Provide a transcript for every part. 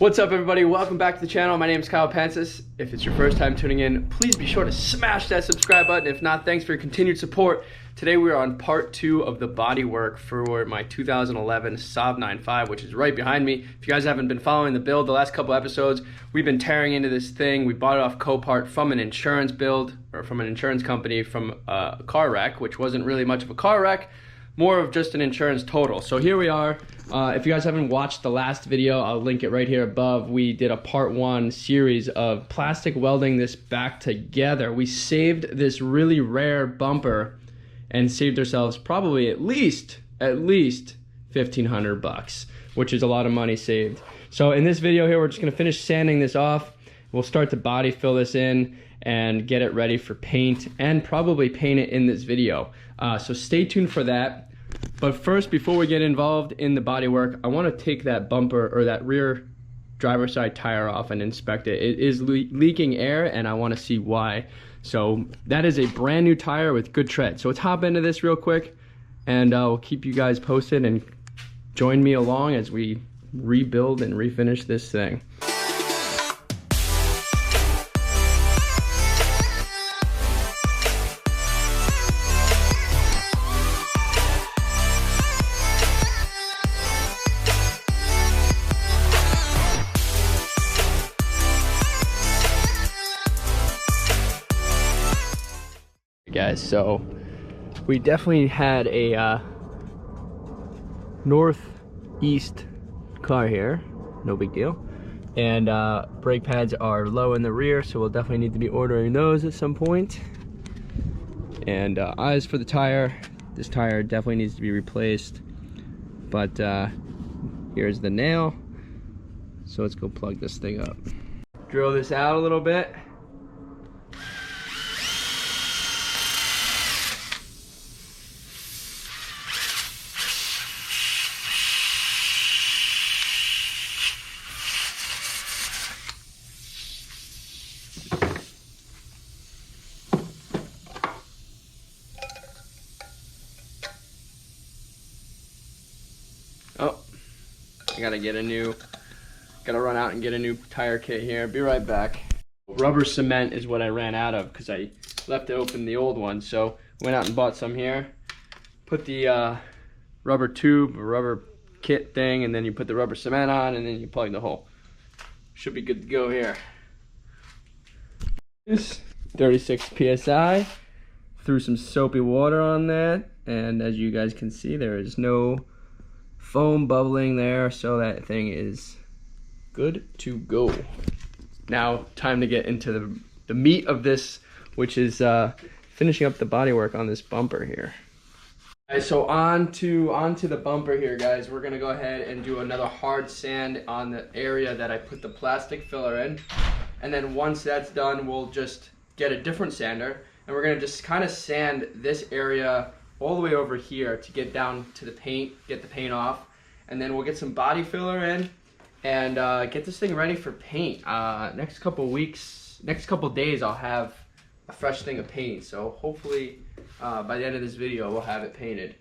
What's up, everybody? Welcome back to the channel. My name is Pancis. If it's your first time tuning in, please be sure to smash that subscribe button. If not, thanks for your continued support. Today we are on part 2 of the body work for my 2011 Saab 9.5, which is right behind me. If you guys haven't been following the build the last couple episodes, we've been tearing into this thing. We bought it off Copart from an insurance build, or from an insurance company from a car wreck, which wasn't really much of a car wreck, more of just an insurance total. So here we are. If you guys haven't watched the last video, I'll link it right here above. We did a part 1 series of plastic welding this back together. We saved this really rare bumper and saved ourselves probably at least $1,500, which is a lot of money saved. So in this video here, we're just gonna finish sanding this off. We'll start to body fill this in and get it ready for paint, and probably paint it in this video. So stay tuned for that. But first, before we get involved in the body work, I want to take that bumper or that rear driver's side tire off and inspect it. It is leaking air, and I want to see why. So that is a brand new tire with good tread. So let's hop into this real quick, and I'll keep you guys posted, and join me along as we rebuild and refinish this thing. Guys, so we definitely had a northeast car here, no big deal, and brake pads are low in the rear, so we'll definitely need to be ordering those at some point. And as for the tire, this tire definitely needs to be replaced, but here's the nail, so let's go plug this thing up. Drill this out a little bit. Oh, I gotta run out and get a new tire kit here. Be right back. Rubber cement is what I ran out of because I left it open, the old one. So went out and bought some here. Put the rubber tube, or rubber kit thing, and then you put the rubber cement on, and then you plug the hole. Should be good to go here. This 36 PSI. Threw some soapy water on that, and as you guys can see, there is no foam bubbling there, so that thing is good to go. Now time to get into the meat of this, which is finishing up the body work on this bumper here. Alright, so onto the bumper here, guys. We're gonna go ahead and do another hard sand on the area that I put the plastic filler in, and then once that's done, we'll just get a different sander, and we're gonna just kind of sand this area all the way over here to get down to the paint, get the paint off, and then we'll get some body filler in and get this thing ready for paint. Next couple days, I'll have a fresh thing of paint, so hopefully by the end of this video, we'll have it painted.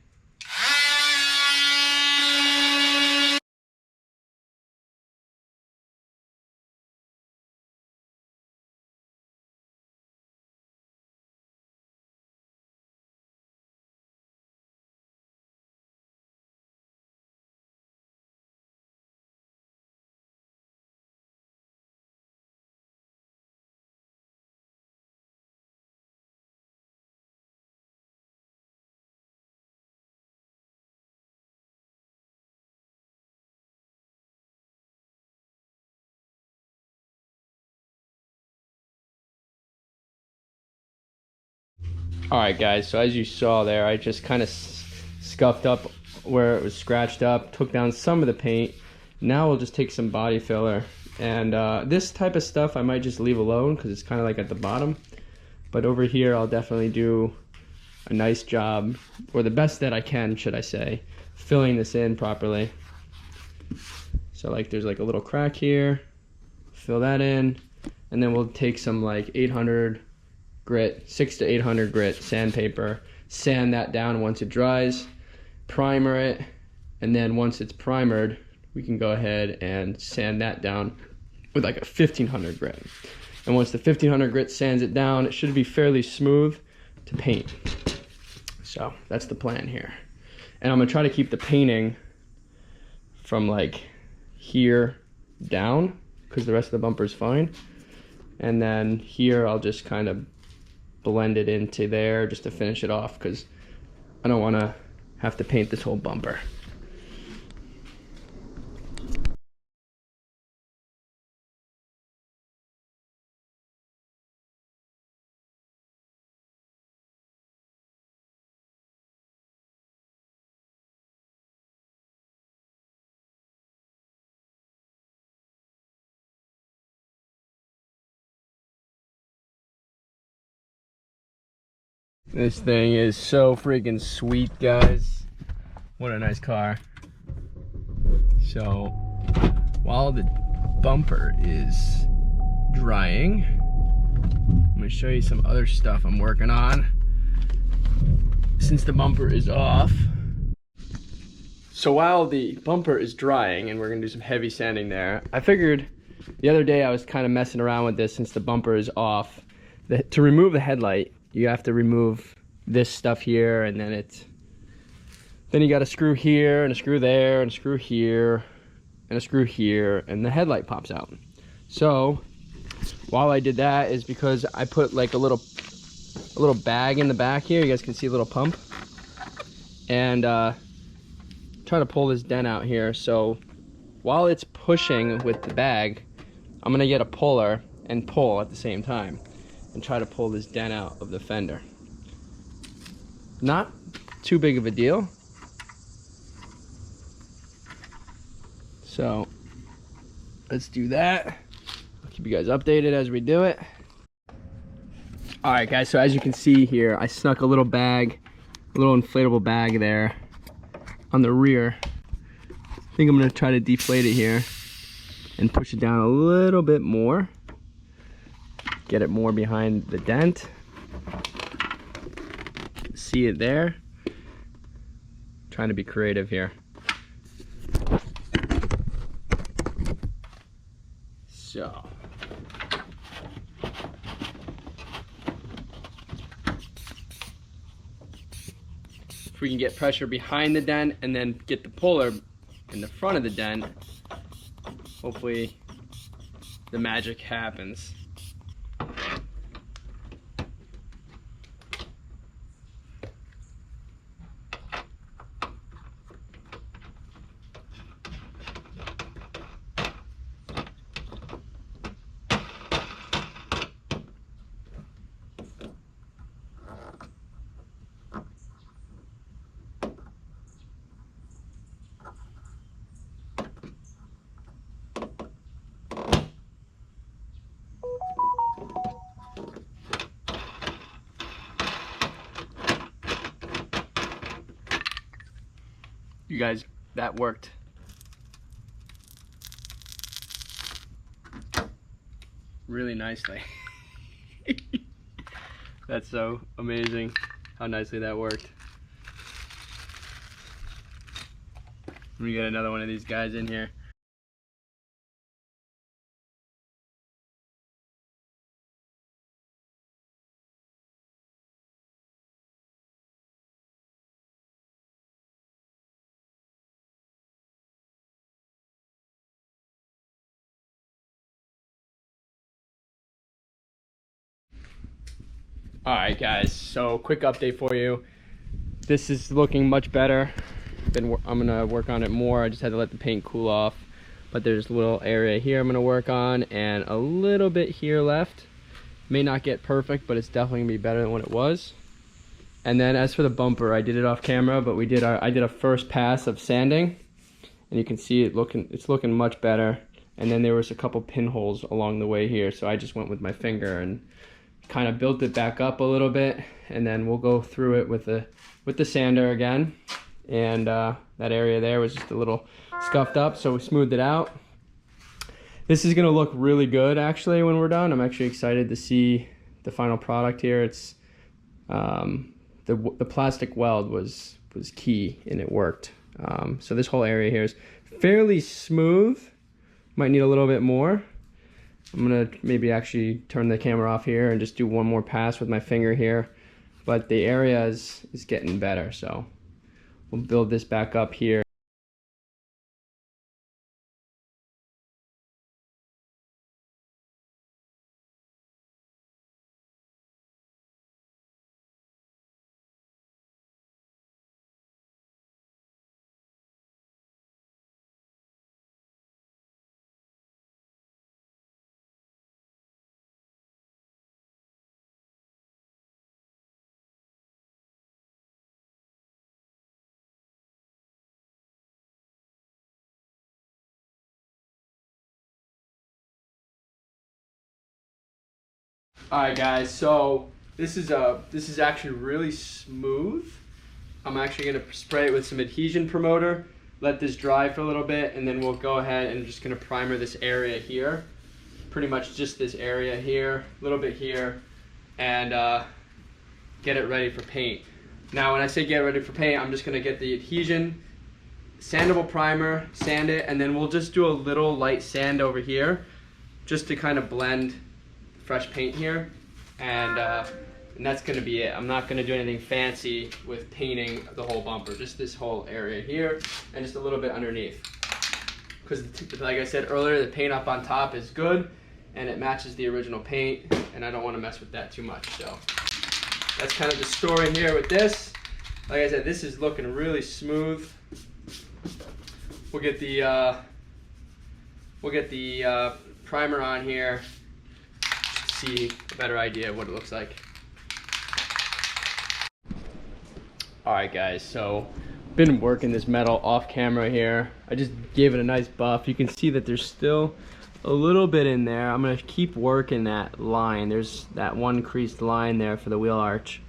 Alright guys, so as you saw there, I just kind of scuffed up where it was scratched up, took down some of the paint. Now we'll just take some body filler, and this type of stuff I might just leave alone because it's kind of like at the bottom, but over here I'll definitely do a nice job, or the best that I can, should I say, filling this in properly. So like there's like a little crack here, fill that in, and then we'll take some like 800 grit, 600 to 800 grit sandpaper, sand that down once it dries, primer it, and then once it's primered, we can go ahead and sand that down with like a 1500 grit. And once the 1500 grit sands it down, it should be fairly smooth to paint. So that's the plan here. And I'm gonna try to keep the painting from like here down, because the rest of the bumper is fine. And then here I'll just kind of blend it into there just to finish it off, because I don't want to have to paint this whole bumper. This thing is so freaking sweet, guys. What a nice car. So while the bumper is drying, I'm gonna show you some other stuff I'm working on since the bumper is off. So while the bumper is drying, and we're gonna do some heavy sanding there, I figured the other day I was kind of messing around with this since the bumper is off. To remove the headlight, you have to remove this stuff here, and then you got a screw here, and a screw there, and a screw here, and a screw here, and the headlight pops out. So while I did that is because I put like a little bag in the back here. You guys can see a little pump, and try to pull this dent out here. So while it's pushing with the bag, I'm gonna get a puller and pull at the same time and try to pull this dent out of the fender. Not too big of a deal. So let's do that. I'll keep you guys updated as we do it. All right, guys, so as you can see here, I snuck a little bag, a little inflatable bag there on the rear. I think I'm gonna try to deflate it here and push it down a little bit more. Get it more behind the dent. See it there? Trying to be creative here. So. If we can get pressure behind the dent and then get the puller in the front of the dent, hopefully the magic happens. You guys, that worked. Really nicely. That's so amazing how nicely that worked. Let me get another one of these guys in here. Alright guys, so quick update for you. This is looking much better. I'm gonna work on it more. I just had to let the paint cool off. But there's a little area here I'm gonna work on, and a little bit here left. May not get perfect, but it's definitely gonna be better than what it was. And then as for the bumper, I did it off camera, but I did a first pass of sanding, and you can see it's looking much better. And then there was a couple pinholes along the way here, so I just went with my finger and kind of built it back up a little bit, and then we'll go through it with the sander again. And that area there was just a little scuffed up, so we smoothed it out. This is gonna look really good actually when we're done. I'm actually excited to see the final product here. It's the plastic weld was key, and it worked. So this whole area here is fairly smooth. Might need a little bit more. I'm gonna maybe actually turn the camera off here and just do one more pass with my finger here. But the area is getting better, so we'll build this back up here. Alright guys, so this is actually really smooth. I'm actually going to spray it with some adhesion promoter, let this dry for a little bit, and then we'll go ahead and just going to primer this area here. Pretty much just this area here, a little bit here, and get it ready for paint. Now when I say get ready for paint, I'm just going to get the adhesion, sandable primer, sand it, and then we'll just do a little light sand over here just to kind of blend fresh paint here, and that's gonna be it. I'm not gonna do anything fancy with painting the whole bumper, just this whole area here and just a little bit underneath, because like I said earlier, the paint up on top is good and it matches the original paint, and I don't want to mess with that too much. So that's kind of the story here with this. Like I said, this is looking really smooth. We'll get the primer on here, see a better idea of what it looks like. Alright guys, so been working this metal off camera here. I just gave it a nice buff. You can see that there's still a little bit in there. I'm gonna keep working that line. There's that one creased line there for the wheel arch.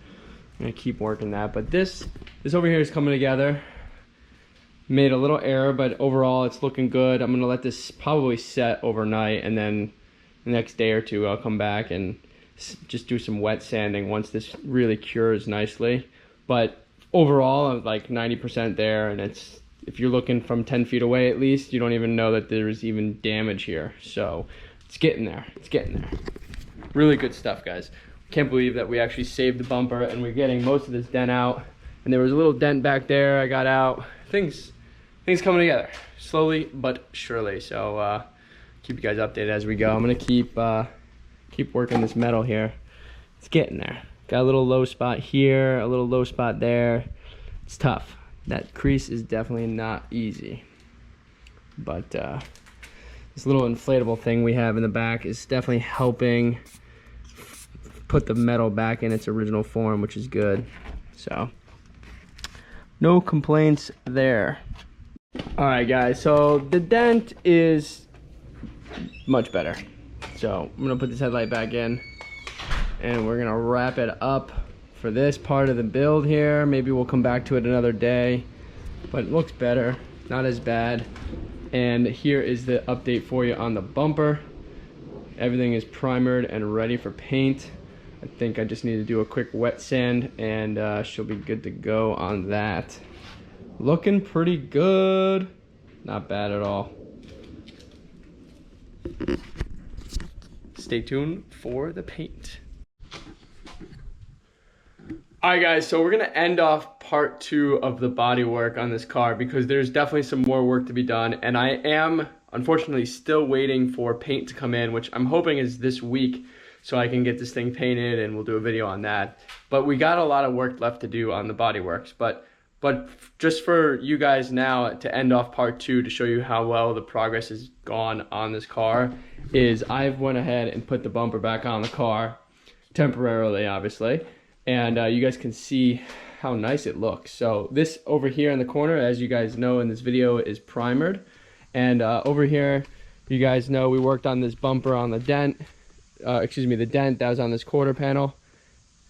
I'm gonna keep working that, but this over here is coming together. Made a little error, but overall it's looking good. I'm gonna let this probably set overnight, and then the next day or two I'll come back and just do some wet sanding once this really cures nicely. But overall I'm like 90% there, and it's, if you're looking from 10 feet away at least, you don't even know that there's even damage here. So it's getting there, it's getting there. Really good stuff, guys. Can't believe that we actually saved the bumper and we're getting most of this dent out. And there was a little dent back there I got out. Things coming together slowly but surely. So keep you guys updated as we go. I'm gonna keep working this metal here. It's getting there. Got a little low spot here, a little low spot there. It's tough. That crease is definitely not easy. But this little inflatable thing we have in the back is definitely helping put the metal back in its original form, which is good. So no complaints there. All right guys, so the dent is much better. So I'm gonna put this headlight back in and we're gonna wrap it up for this part of the build here. Maybe we'll come back to it another day, but it looks better, not as bad. And here is the update for you on the bumper. Everything is primered and ready for paint. I think I just need to do a quick wet sand and she'll be good to go on that. Looking pretty good, not bad at all. Stay tuned for the paint. Alright guys, so we're gonna end off part 2 of the body work on this car because there's definitely some more work to be done, and I am unfortunately still waiting for paint to come in, which I'm hoping is this week so I can get this thing painted and we'll do a video on that. But we got a lot of work left to do on the body works, but just for you guys now to end off part 2 to show you how well the progress has gone on this car is I've went ahead and put the bumper back on the car temporarily, obviously, and you guys can see how nice it looks. So this over here in the corner, as you guys know in this video, is primered, and over here you guys know we worked on this bumper on the dent, the dent that was on this quarter panel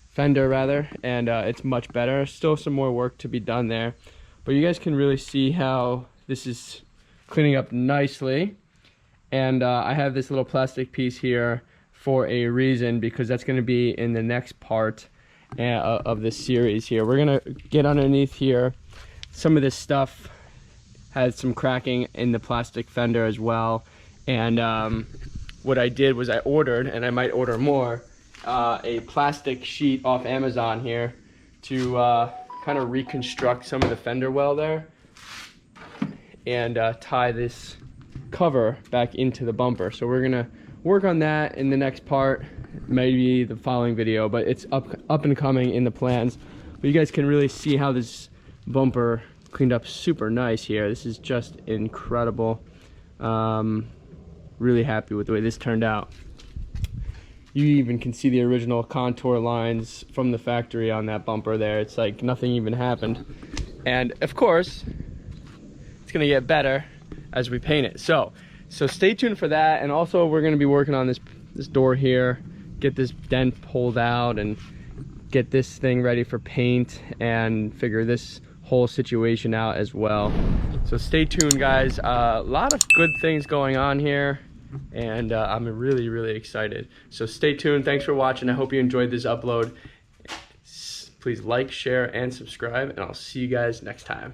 fender rather, and it's much better. Still some more work to be done there, but you guys can really see how this is cleaning up nicely. And I have this little plastic piece here for a reason, because that's going to be in the next part of this series here. We're going to get underneath here. Some of this stuff had some cracking in the plastic fender as well. And what I did was I ordered, and I might order more, a plastic sheet off Amazon here to kind of reconstruct some of the fender well there and tie this cover back into the bumper. So we're gonna work on that in the next part, maybe the following video, but it's up and coming in the plans. But you guys can really see how this bumper cleaned up super nice here. This is just incredible. Really happy with the way this turned out. You even can see the original contour lines from the factory on that bumper there. It's like nothing even happened. And of course, it's gonna get better as we paint it. So stay tuned for that. And also we're gonna be working on this door here, get this dent pulled out and get this thing ready for paint and figure this whole situation out as well. So stay tuned, guys. A lot of good things going on here, and I'm really excited. So stay tuned. Thanks for watching. I hope you enjoyed this upload. Please like, share, and subscribe, and I'll see you guys next time.